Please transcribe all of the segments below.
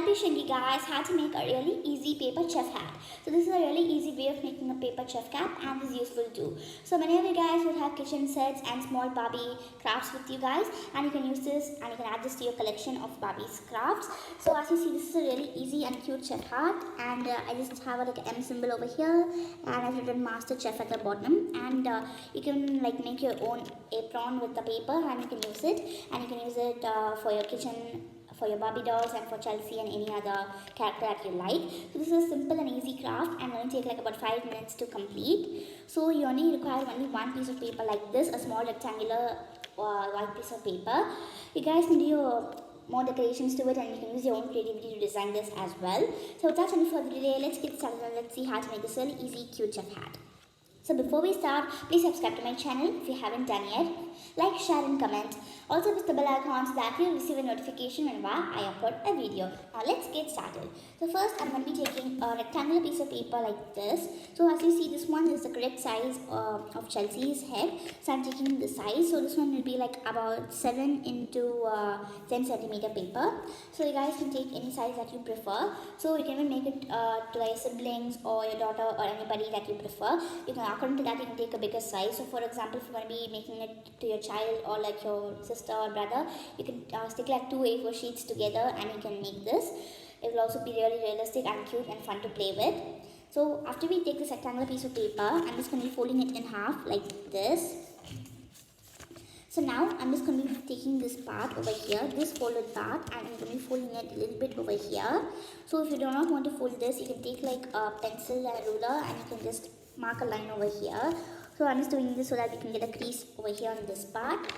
I'll be showing you guys how to make a really easy paper chef hat. So this is a really easy way of making a paper chef cap and is useful too. So many of you guys would have kitchen sets and small Barbie crafts with you guys, and you can use this and you can add this to your collection of Barbie's crafts. So as you see, this is a really easy and cute chef hat, and I just have like an M symbol over here, and I've written MASTERCHEF at the bottom, and you can like make your own apron with the paper and you can use it, and you can use it for your kitchen, for your Barbie dolls, and for Chelsea and any other character that you like. So this is a simple and easy craft and going to take like about 5 minutes to complete. So you only require only one piece of paper like this, a small rectangular white piece of paper. You guys can do more decorations to it, and you can use your own creativity to design this as well. So without any further delay, let's get started and let's see how to make this really easy cute chef hat. So before we start, please subscribe to my channel if you haven't done yet. Like, share and comment. Also press the bell icon so that you'll receive a notification whenever I upload a video. Now let's get started. So first I'm going to be taking a rectangular piece of paper like this. So as you see, this one is the correct size of Chelsea's head. So I'm taking the size. So this one will be like about 7 into 10 centimeter paper. So you guys can take any size that you prefer. So you can even make it to your siblings or your daughter or anybody that you prefer. You can, according to that, you can take a bigger size. So for example, if you're going to be making it to your child or like your sister or brother, you can stick like 2 A4 sheets together and you can make this. It will also be really realistic and cute and fun to play with. So after we take this rectangular piece of paper, I'm just going to be folding it in half like this. So now I'm just going to be taking this part over here, this folded part, and I'm going to be folding it a little bit over here. So if you do not want to fold this, you can take like a pencil and a ruler and you can just mark a line over here. So I'm just doing this so that we can get a crease over here on this part.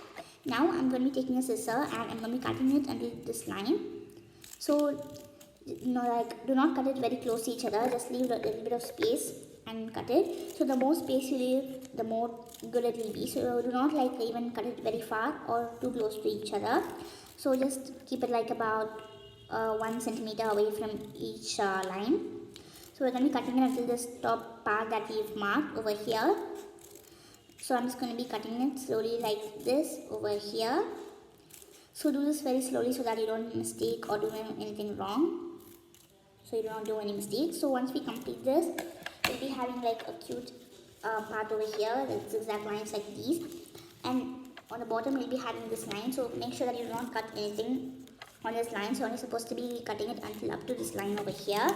Now I'm going to be taking a scissor and I'm going to be cutting it until this line. So like do not cut it very close to each other, just leave a little bit of space and cut it. So the more space you leave, the more good it will be. So do not like even cut it very far or too close to each other. So just keep it like about 1 centimeter away from each line. So we're going to be cutting it until this top part that we've marked over here. So I'm just going to be cutting it slowly like this over here. So do this very slowly so that you don't mistake or do anything wrong. So you don't do any mistakes. So once we complete this, we'll be having like a cute part over here, like zigzag lines like these. And on the bottom we'll be having this line. So make sure that you do not cut anything on this line. So you're supposed to be cutting it until up to this line over here.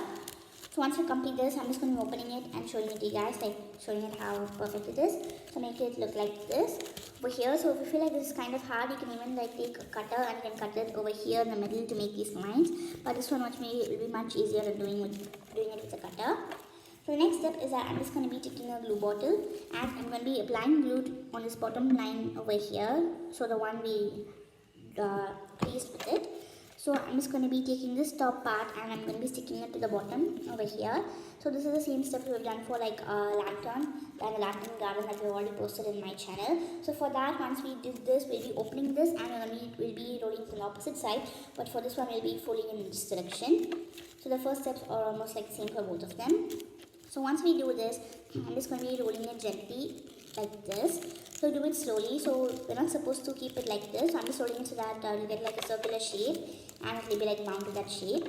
So once you complete this, I'm just going to be opening it and showing it to you guys, like showing it how perfect it is. So make it look like this over here. So if you feel like this is kind of hard, you can even like take a cutter and you can cut it over here in the middle to make these lines. But this one will be much easier than doing it with a cutter. So the next step is that I'm just going to be taking a glue bottle and I'm going to be applying glue on this bottom line over here. So the one we creased with it. So I'm just going to be taking this top part and I'm going to be sticking it to the bottom over here. So this is the same step we've done for like a lantern and a lantern garden that we've already posted in my channel. So for that, once we did this, we'll be opening this and we'll be rolling from the opposite side. But for this one, we'll be folding in this direction. So the first steps are almost like the same for both of them. So once we do this, I'm just going to be rolling it gently like this. So do it slowly. So we're not supposed to keep it like this. So I'm just rolling it so that you get like a circular shape and it will be like bound to that shape.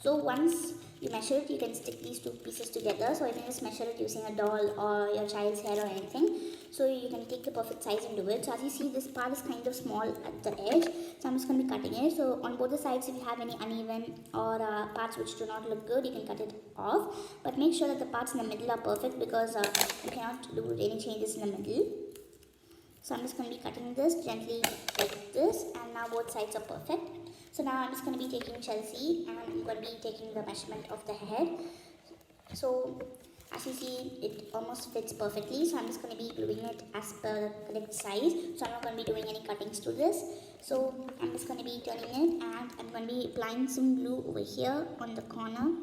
So once you measure it, you can stick these two pieces together. So you can just measure it using a doll or your child's hair or anything. So you can take the perfect size and do it. So as you see, this part is kind of small at the edge. So I'm just going to be cutting it. So on both the sides, if you have any uneven or parts which do not look good, you can cut it off. But make sure that the parts in the middle are perfect because you cannot do any changes in the middle. So I'm just going to be cutting this gently like this, and now both sides are perfect. So now I'm just going to be taking Chelsea and I'm going to be taking the measurement of the head. So as you see, it almost fits perfectly. So I'm just going to be gluing it as per the correct size. So I'm not going to be doing any cuttings to this. So I'm just going to be turning it and I'm going to be applying some glue over here on the corner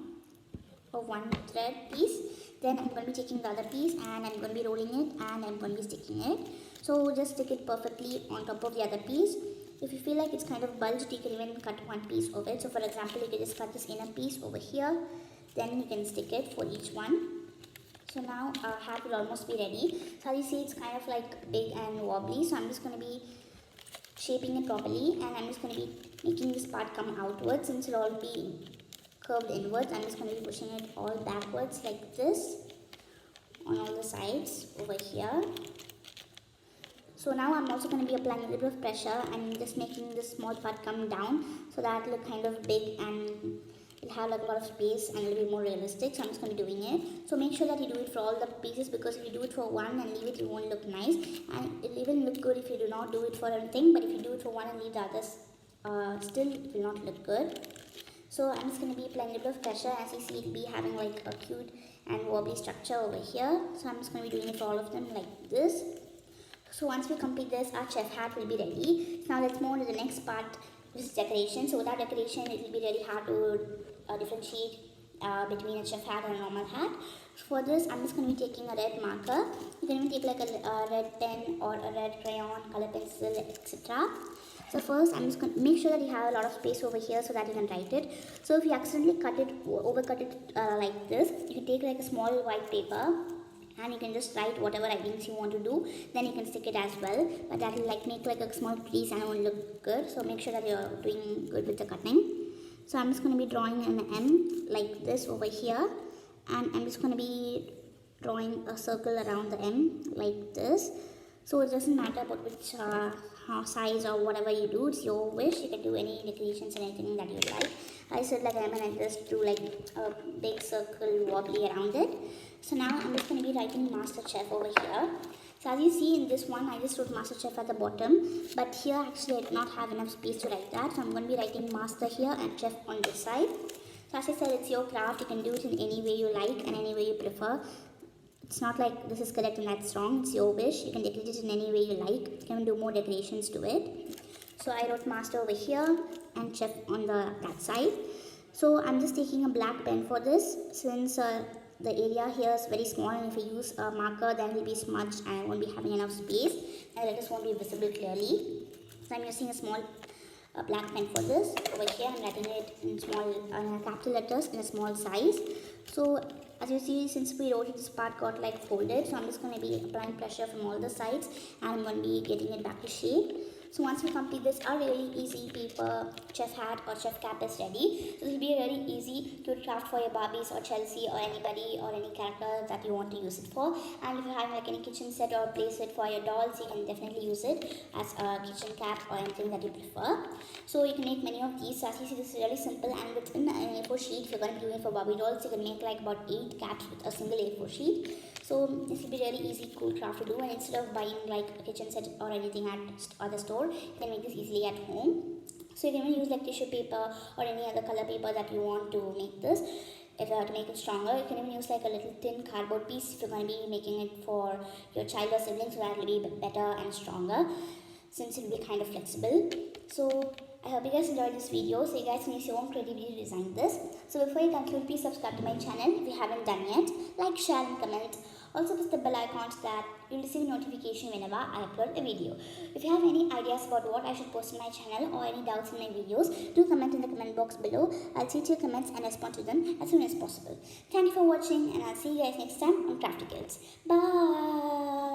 of one thread piece. Then I'm going to be taking the other piece and I'm going to be rolling it and I'm going to be sticking it. So just stick it perfectly on top of the other piece. If you feel like it's kind of bulged, you can even cut one piece of it. So for example, you can just cut this inner piece over here. Then you can stick it for each one. So now our hat will almost be ready. So as you see, it's kind of like big and wobbly. So I'm just going to be shaping it properly and I'm just going to be making this part come outwards since it will all be curved inwards. I'm just going to be pushing it all backwards like this on all the sides over here. So now I'm also going to be applying a little bit of pressure and just making this small part come down so that it'll look kind of big and it'll have like a lot of space and it'll be more realistic. So I'm just going to be doing it. So make sure that you do it for all the pieces, because if you do it for one and leave it, it won't look nice, and it'll even look good if you do not do it for anything. But if you do it for one and leave the others, still it will not look good. So I'm just going to be applying a little bit of pressure. As you see, it'll be having like a cute and wobbly structure over here. So I'm just going to be doing it for all of them like this. So once we complete this, our chef hat will be ready. So now let's move on to the next part, which is decoration. So without decoration, it will be really hard to differentiate between a chef hat and a normal hat. So for this, I'm just going to be taking a red marker. You can even take like a red pen or a red crayon, color pencil, etc. So first, I'm just going to make sure that you have a lot of space over here so that you can write it. So if you accidentally overcut it like this, you can take like a small white paper and you can just write whatever writings you want to do. Then you can stick it as well, but that will like make like a small crease and it won't look good. So make sure that you're doing good with the cutting. So I'm just going to be drawing an M like this over here, and I'm just going to be drawing a circle around the M like this. So it doesn't matter about which size or whatever you do, it's your wish. You can do any decorations and anything that you like. I said like I'm going to just do like a big circle wobbly around it. So now I'm just going to be writing MASTERCHEF over here. So as you see in this one, I just wrote MASTERCHEF at the bottom, but here actually I did not have enough space to write that. So I'm going to be writing Master here and Chef on this side. So as I said, it's your craft. You can do it in any way you like and any way you prefer. It's not like this is correct and that's wrong. It's your wish. You can decorate it in any way you like. You can do more decorations to it. So I wrote Master over here and Chef on that side. So I'm just taking a black pen for this, since the area here is very small, and if I use a marker, then it will be smudged and I won't be having enough space and the letters won't be visible clearly. So I'm using a small black pen for this. Over here I'm writing it in small capital letters in a small size. So as you see, since we wrote it, this part got like folded, so I'm just going to be applying pressure from all the sides and I'm going to be getting it back to shape. So once we complete this, our really easy paper chef hat or chef cap is ready. So this will be a really easy cute craft for your Barbies or Chelsea or anybody or any character that you want to use it for. And if you have like any kitchen set or play set for your dolls, you can definitely use it as a kitchen cap or anything that you prefer. So you can make many of these. So as you see, this is really simple, and within an A4 sheet, if you're going to be doing it for Barbie dolls, you can make like about 8 caps with a single A4 sheet. So this will be really easy, cool craft to do, and instead of buying like a kitchen set or anything at the store, you can make this easily at home. So you can even use like tissue paper or any other color paper that you want to make this. If to make it stronger, you can even use like a little thin cardboard piece if you're going to be making it for your child or sibling, so that it will be better and stronger, since it will be kind of flexible. So I hope you guys enjoyed this video. So you guys can use your own creativity to design this. So before you conclude, please subscribe to my channel if you haven't done yet. Like, share and comment. Also press the bell icon so that you'll receive notification whenever I upload a video. If you have any ideas about what I should post on my channel or any doubts in my videos, do comment in the comment box below. I'll see to your comments and respond to them as soon as possible. Thank you for watching, and I'll see you guys next time on Crafty Kids. Bye!